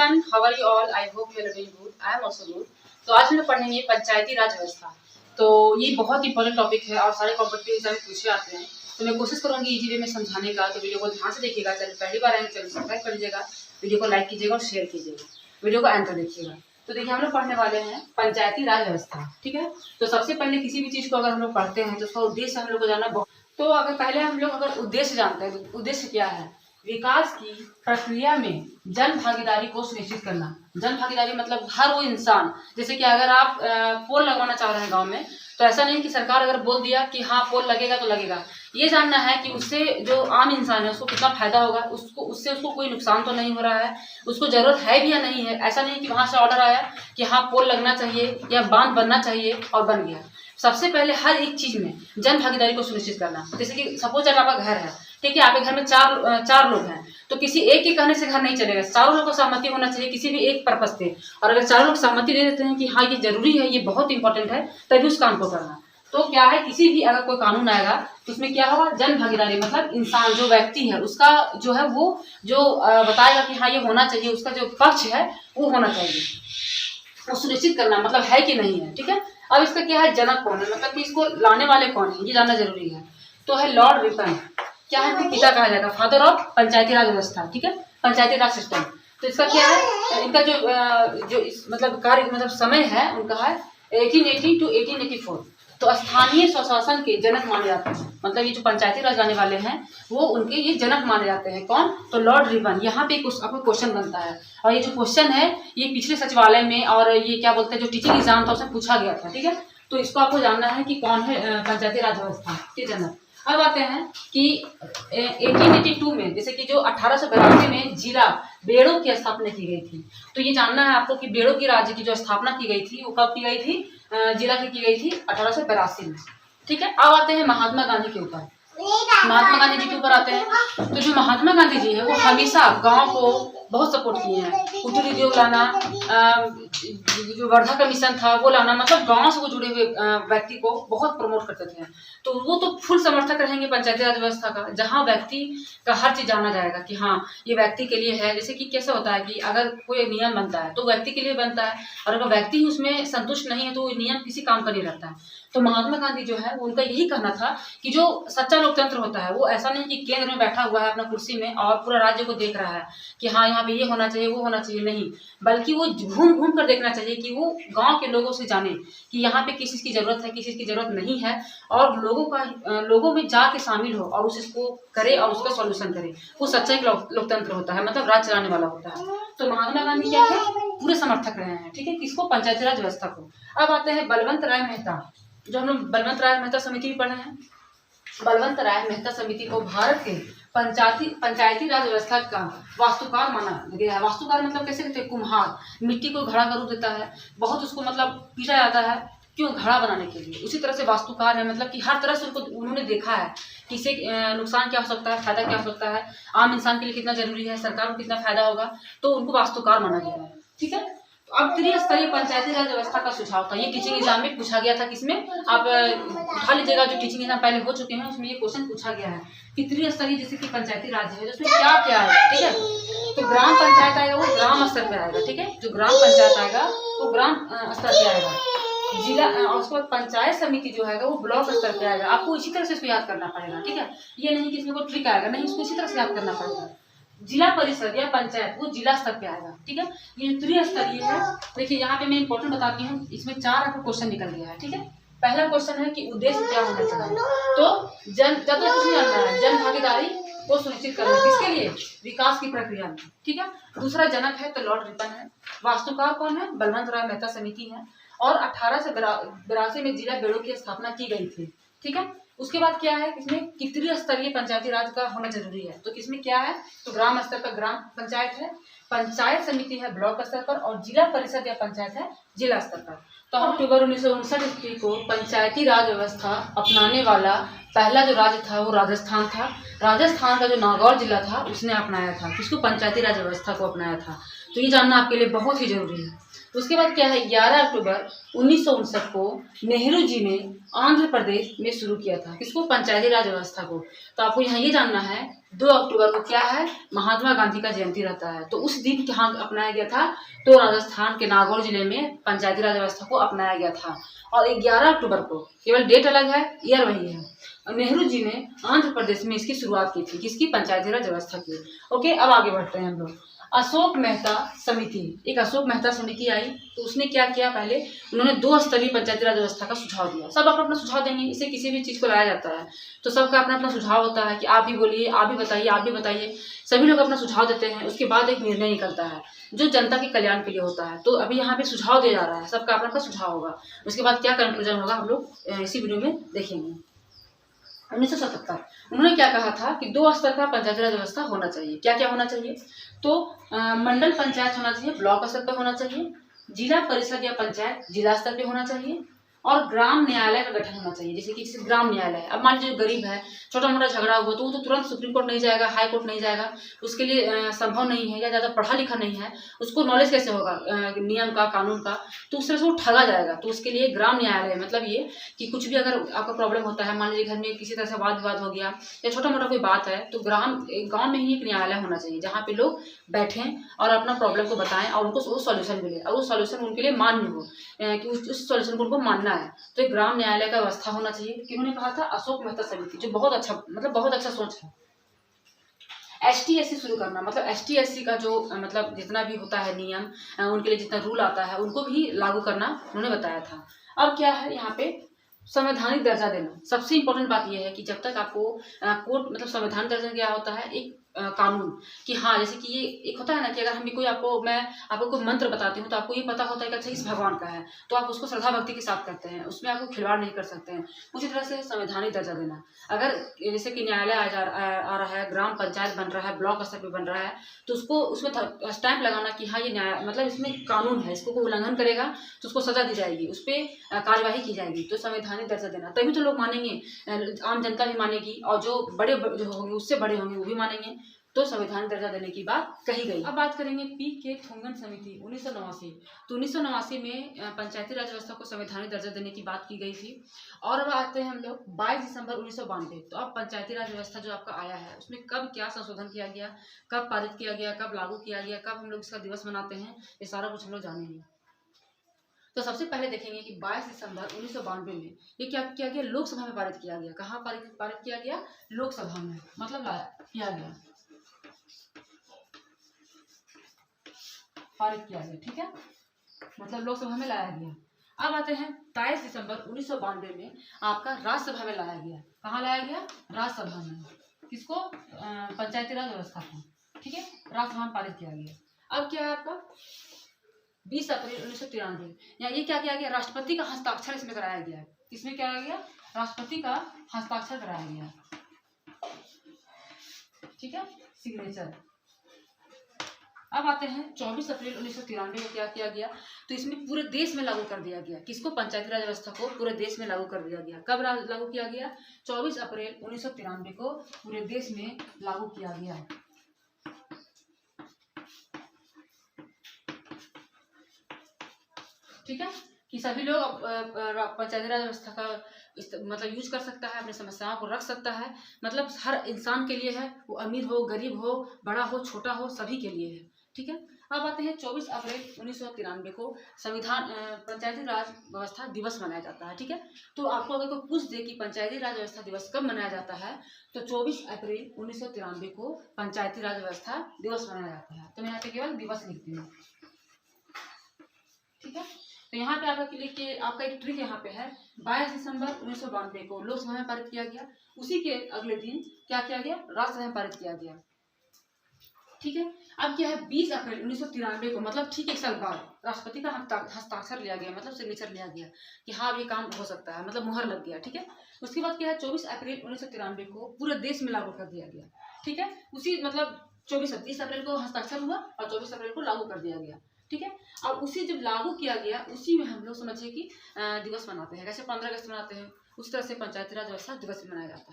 Everyone, how are you all? I hope you are doing good. I am also good. तो आज हम लोग पढ़ेंगे पंचायती राज व्यवस्था। तो ये बहुत इंपॉर्टेंट टॉपिक है और सारे कॉम्पिटिटिव एग्जाम में पूछे आते हैं। तो मैं कोशिश करूंगी इजी वे में समझाने का। तो वीडियो को ध्यान से देखिएगा। चैनल पहली बार आए चैनल सब्सक्राइब कर लीजिएगा, वीडियो को लाइक कीजिएगा और शेयर कीजिएगा। वीडियो को एंड तक देखिएगा। तो देखिए, हम लोग पढ़ने वाले हैं पंचायती राज व्यवस्था। ठीक है। तो सबसे पहले किसी भी चीज को अगर हम लोग पढ़ते हैं तो उसका उद्देश्य हम लोग को जानना बहुत। तो अगर पहले हम लोग अगर उद्देश्य जानते हैं तो उद्देश्य क्या है? विकास की प्रक्रिया में जन भागीदारी को सुनिश्चित करना। जन भागीदारी मतलब हर वो इंसान, जैसे कि अगर आप पोल लगवाना चाह रहे हैं गांव में, तो ऐसा नहीं कि सरकार अगर बोल दिया कि हाँ पोल लगेगा तो लगेगा। ये जानना है कि उससे जो आम इंसान है उसको कितना फायदा होगा, उसको कोई नुकसान तो नहीं हो रहा है, उसको जरूरत है भी या नहीं है। ऐसा नहीं कि वहां से ऑर्डर आया कि हाँ पोल लगना चाहिए या बांध बनना चाहिए और बन गया। सबसे पहले हर एक चीज में जन भागीदारी को सुनिश्चित करना। जैसे कि सपोज अगर आपका घर है, ठीक है, आपके घर में चार लोग हैं, तो किसी एक के कहने से घर नहीं चलेगा। चारों लोग को सहमति होना चाहिए किसी भी एक पर्पज पे। और अगर चारों लोग सहमति दे देते हैं कि हाँ ये जरूरी है, ये बहुत इंपॉर्टेंट है, तभी उस काम को करना। तो क्या है, किसी भी अगर कोई कानून आएगा तो उसमें क्या होगा? जन भागीदारी मतलब इंसान जो व्यक्ति है उसका जो है वो जो बताएगा कि हाँ ये होना चाहिए, उसका जो पक्ष है वो होना चाहिए, वो सुनिश्चित करना मतलब है कि नहीं है। ठीक है। अब इसका क्या है, जनक कौन है, मतलब कि इसको लाने वाले कौन है, ये जानना जरूरी है। तो है लॉर्ड रिपन। क्या है, तो पिता कहा जाएगा, फादर ऑफ पंचायती राज व्यवस्था। ठीक है, पंचायती राज सिस्टम। तो इसका क्या है, इनका जो मतलब कार्य मतलब समय है उनका है 1880 to 1884। तो स्थानीय स्वशासन के जनक माने जाते हैं। मतलब ये जो पंचायती राज लाने वाले हैं वो उनके ये जनक माने जाते हैं। कौन? तो लॉर्ड रिपन। यहाँ पे आपको क्वेश्चन बनता है, और ये जो क्वेश्चन है ये पिछले सचिवालय में और ये क्या बोलते हैं जो टीचिंग एग्जाम था उसमें पूछा गया था। ठीक है। तो इसको आपको जानना है कि कौन है पंचायती राज व्यवस्था के जनक। अब आते हैं कि 1882 में, जैसे कि जो 1882 में जिला बेड़ो की स्थापना की गई थी। तो ये जानना है आपको कि बेड़ो की राज्य की जो स्थापना की गई थी वो कब की गई थी? जिला की गई थी 1882 में। ठीक है। अब आते हैं महात्मा गांधी के ऊपर। महात्मा गांधी जी के ऊपर आते हैं। तो जो महात्मा गांधी जी है वो हमेशा गांव को बहुत सपोर्ट किए हैं। कुटीर उद्योग लाना, जो वर्धा का मिशन था वो लाना, मतलब गांव से वो जुड़े हुए व्यक्ति को बहुत प्रमोट करते थे। तो वो तो फुल समर्थक रहेंगे पंचायती राज व्यवस्था का, जहां व्यक्ति का हर चीज जाना जाएगा कि हाँ ये व्यक्ति के लिए है। जैसे कि कैसे होता है कि अगर कोई नियम बनता है तो व्यक्ति के लिए बनता है, और अगर व्यक्ति उसमें संतुष्ट नहीं है तो नियम किसी काम का नहीं रहता है। तो महात्मा गांधी जो है उनका यही कहना था कि जो सच्चा लोकतंत्र होता है वो ऐसा नहीं कि केंद्र में बैठा हुआ है अपना कुर्सी में और पूरा राज्य को देख रहा है कि हाँ यहाँ पे ये होना चाहिए वो होना चाहिए, नहीं, बल्कि वो घूम घूम कर देखना चाहिए कि वो गांव के लोगों से जाने कि यहाँ पे किस चीज की जरूरत है, किस चीज की जरूरत नहीं है, और लोगों में जाके शामिल हो और उस चीज करे और उसका सॉल्यूशन करे। वो सच्चा एक लोकतंत्र होता है, मतलब राज चलाने वाला होता है। तो महात्मा गांधी क्या है, पूरे समर्थक रहे हैं। ठीक है, किसको? पंचायती राज व्यवस्था को। अब आते हैं बलवंत राय मेहता। जो हम लोग बलवंत राय मेहता समिति भी पढ़े हैं। बलवंत राय मेहता समिति को भारत के पंचायती राज व्यवस्था का वास्तुकार माना गया है। वास्तुकार मतलब कैसे कहते हैं? कुम्हार मिट्टी को घड़ा का रूप देता है, बहुत उसको मतलब पीटा जाता है, क्यों? घड़ा बनाने के लिए। उसी तरह से वास्तुकार है, मतलब कि हर तरह से उन्होंने देखा है कि इससे नुकसान क्या हो सकता है, फायदा क्या हो सकता है, आम इंसान के लिए कितना जरूरी है, सरकार को कितना फायदा होगा, तो उनको वास्तुकार माना गया है। ठीक है। अब त्रिस्तरीय पंचायती राज व्यवस्था का सुझाव था। ये टीचिंग एग्जाम में पूछा गया था। किसमें? आप उठा लीजिएगा, जो टीचिंग एग्जाम पहले हो चुके हैं उसमें ये क्वेश्चन पूछा गया है कि त्रिस्तरीय जैसे कि पंचायती राज है, जिसमें क्या क्या है। ठीक है। तो ग्राम पंचायत आएगा वो ग्राम स्तर पे आएगा। ठीक है, जो ग्राम पंचायत आएगा वो ग्राम स्तर पे आएगा। जिला और उसके बाद पंचायत समिति जो है वो ब्लॉक स्तर पे आएगा। आपको इसी तरह से इसको याद करना पड़ेगा। ठीक है, ये नहीं कि इसमें कोई ट्रिक आएगा, नहीं, इसको इसी तरह से याद करना पड़ेगा। जिला परिषद या पंचायत वो जिला स्तर पे आएगा। ठीक है, ये त्रिस्तरीय है। देखिए यहाँ पे मैं इंपॉर्टेंट बताती हूँ, इसमें 4 आपको क्वेश्चन निकल गया है। ठीक है, पहला क्वेश्चन है कि उद्देश्य क्या होना चाहिए। तो जन भागीदारी को सुनिश्चित करना, किसके लिए? विकास की प्रक्रिया में। ठीक है। दूसरा जनक है तो लॉर्ड रिपन है। वास्तुकार कौन है? बलवंत राय मेहता समिति है। और 1882 में जिला बेड़ो की स्थापना की गई थी। ठीक है। उसके बाद क्या है, इसमें त्रिस्तरीय स्तरीय पंचायती राज का होना जरूरी है। तो किसमें क्या है, तो ग्राम स्तर पर ग्राम पंचायत है, पंचायत समिति है ब्लॉक स्तर पर, और जिला परिषद या पंचायत है जिला स्तर पर। तो अक्टूबर 1959 ईस्वी को पंचायती राज व्यवस्था अपनाने वाला पहला जो राज्य था वो राजस्थान था। राजस्थान का जो नागौर जिला था उसने अपनाया था, किसको? पंचायती राज व्यवस्था को अपनाया था। तो ये जानना आपके लिए बहुत ही जरूरी है। उसके बाद क्या है, 11 अक्टूबर 1959 को नेहरू जी ने आंध्र प्रदेश में शुरू किया था, किसको? पंचायती राज व्यवस्था को। तो आपको यहाँ ये जानना है 2 अक्टूबर को क्या है, महात्मा गांधी का जयंती रहता है। तो उस दिन यहाँ अपनाया गया था, तो राजस्थान के नागौर जिले में पंचायती राज व्यवस्था को अपनाया गया था। और 11 अक्टूबर को, केवल डेट अलग है, ईयर वही है, नेहरू जी ने आंध्र प्रदेश में इसकी शुरुआत की थी, किसकी, पंचायती राज व्यवस्था की। ओके, अब आगे बढ़ते हैं हम लोग। अशोक मेहता समिति, एक अशोक मेहता समिति आई, तो उसने क्या किया, पहले उन्होंने 2 स्तरीय पंचायती राज व्यवस्था का सुझाव दिया। सब अपना अपना सुझाव देंगे, इसे किसी भी चीज को लाया जाता है तो सबका अपना अपना सुझाव होता है कि आप भी बोलिए, आप भी बताइए, आप भी बताइए। सभी लोग अपना सुझाव देते हैं, उसके बाद एक निर्णय निकलता है जो जनता के कल्याण के लिए होता है। तो अभी यहाँ पे सुझाव दिया जा रहा है, सबका अपना अपना सुझाव होगा, उसके बाद क्या कंक्लूजन होगा हम लोग इसी वीडियो में देखेंगे। 1977 उन्होंने क्या कहा था कि 2 स्तर का पंचायती राज व्यवस्था होना चाहिए। क्या क्या होना चाहिए, तो मंडल पंचायत होना चाहिए, ब्लॉक स्तर पर होना चाहिए, जिला परिषद या पंचायत जिला स्तर पे होना चाहिए, और ग्राम न्यायालय का गठन होना चाहिए। जैसे कि ग्राम न्यायालय, अब मान लीजिए गरीब है, छोटा मोटा झगड़ा हुआ तो वो तो तुरंत सुप्रीम कोर्ट नहीं जाएगा, हाई कोर्ट नहीं जाएगा, उसके लिए संभव नहीं है, या ज़्यादा पढ़ा लिखा नहीं है, उसको नॉलेज कैसे होगा नियम का, कानून का, तो उस तरह से वो ठगा जाएगा। तो उसके लिए ग्राम न्यायालय, मतलब ये कि कुछ भी अगर आपका प्रॉब्लम होता है, मान लीजिए घर में किसी तरह से वाद विवाद हो गया या छोटा मोटा कोई बात है, तो गाँव में ही एक न्यायालय होना चाहिए जहाँ पे लोग बैठें और अपना प्रॉब्लम को बताएं और उनको वो सॉल्यूशन मिले, और वो सॉल्यूशन उनके लिए मान्य हो, कि उस सॉल्यूशन को उनको मानना है। तो एक ग्राम न्यायालय का व्यवस्था होना चाहिए। किन्होंने कहा था, अशोक मेहता समिति, जो बहुत अच्छा, मतलब बहुत अच्छा सोच है। ST/SC शुरू करना, मतलब ST/SC का जो मतलब जितना भी होता है नियम, उनके लिए जितना रूल आता है उनको भी लागू करना उन्होंने बताया था। अब क्या है यहाँ पे, संवैधानिक दर्जा देना। सबसे इम्पोर्टेंट बात यह है कि जब तक आपको कोर्ट, मतलब संवैधानिक दर्जा क्या होता है, एक कानून, कि हाँ, जैसे कि ये एक होता है ना कि अगर हम कोई मैं आपको कोई मंत्र बताती हूँ तो आपको ये पता होता है कि अच्छा इस भगवान का है, तो आप उसको श्रद्धा भक्ति के साथ करते हैं, उसमें आपको खिलवाड़ नहीं कर सकते हैं। उसी तरह से संवैधानिक दर्जा देना, अगर जैसे कि न्यायालय आ रहा है, ग्राम पंचायत बन रहा है, ब्लॉक स्तर पर बन रहा है, तो उसको उसमें स्टैंप लगाना कि हाँ ये न्याय, मतलब इसमें कानून है, इसको कोई उल्लंघन करेगा तो उसको सजा दी जाएगी, उस पर कार्यवाही की जाएगी। तो संवैधानिक दर्जा देना, तभी तो लोग मानेंगे, आम जनता भी मानेगी, और जो बड़े जो होंगे उससे बड़े होंगे वो भी मानेंगे। तो संविधान दर्जा देने की बात कही गई। अब बात करेंगे P.K. थोंगन समिति 1989। तो 1989 में पंचायती राज व्यवस्था को संवैधानिक दर्जा देने की बात की गई थी। और अब आते हैं हम लोग 22 दिसंबर 1992। तो अब पंचायती राज व्यवस्था जो आपका आया है उसमें कब क्या संशोधन किया गया, कब पारित किया गया, कब लागू किया गया, कब हम लोग इसका दिवस मनाते हैं, ये सारा कुछ हम लोग जानेंगे। तो सबसे पहले देखेंगे कि 22 दिसंबर 1992 में ये क्या किया गया, लोकसभा में पारित किया गया। कहाँ पारित किया गया, लोकसभा में, मतलब किया गया, पारित किया गया, ठीक है, मतलब लोकसभा में लाया गया। अब आते हैं 23 दिसंबर 1992 में आपका राज्यसभा में लाया गया। कहाँ लाया गया, राज्यसभा में, किसको, पंचायती राज व्यवस्था को, ठीक है, राज्यसभा में पारित किया गया। अब क्या है आपका 20 अप्रैल 1993, ये क्या किया गया, राष्ट्रपति का हस्ताक्षर इसमें कराया गया है। किसमें क्या गया, राष्ट्रपति का हस्ताक्षर कराया गया, ठीक है, सिग्नेचर। अब आते हैं 24 अप्रैल 1993 में क्या किया गया, तो इसमें पूरे देश में लागू कर दिया गया, किसको, पंचायती राज व्यवस्था को पूरे देश में लागू कर दिया गया। कब लागू किया गया, 24 अप्रैल 1993 को पूरे देश में लागू किया गया। ठीक है, कि सभी लोग पंचायती राज व्यवस्था का मतलब यूज कर सकता है, अपनी समस्याओं को रख सकता है, मतलब हर इंसान के लिए है, वो अमीर हो, गरीब हो, बड़ा हो, छोटा हो, सभी के लिए है। ठीक है, अब आते हैं 24 अप्रैल 1993 को संविधान पंचायती राज व्यवस्था दिवस मनाया जाता है। ठीक है, तो आपको अगर कोई पूछ दे कि पंचायती राज व्यवस्था दिवस कब मनाया जाता है, तो 24 अप्रैल 1993 को पंचायती राज व्यवस्था दिवस मनाया जाता है। तो मैं यहाँ पे केवल दिवस लिखती हूँ। ठीक है, तो यहाँ पे आपका एक ट्रिक यहाँ पे है, 22 दिसंबर 1992 को लोकसभा में पारित किया गया, उसी के अगले दिन क्या किया गया, राज्यसभा में पारित किया गया। ठीक है, अब क्या है 20 अप्रैल 1993 को, मतलब ठीक एक साल बाद राष्ट्रपति का हस्ताक्षर लिया गया, मतलब सिग्नेचर लिया गया कि हाँ ये काम हो सकता है, मतलब मुहर लग गया। ठीक है, उसके बाद क्या है 24 अप्रैल 1993 को पूरे देश में लागू कर दिया गया। ठीक है, उसी मतलब 30 अप्रैल को हस्ताक्षर हुआ और 24 अप्रैल को लागू कर दिया गया। ठीक है, अब उसी जब लागू किया गया उसी में हम लोग समझिए कि दिवस मनाते हैं, कैसे 15 अगस्त मनाते हैं, उस तरह से पंचायती राज व्यवस्था दिवस मनाया जाता है।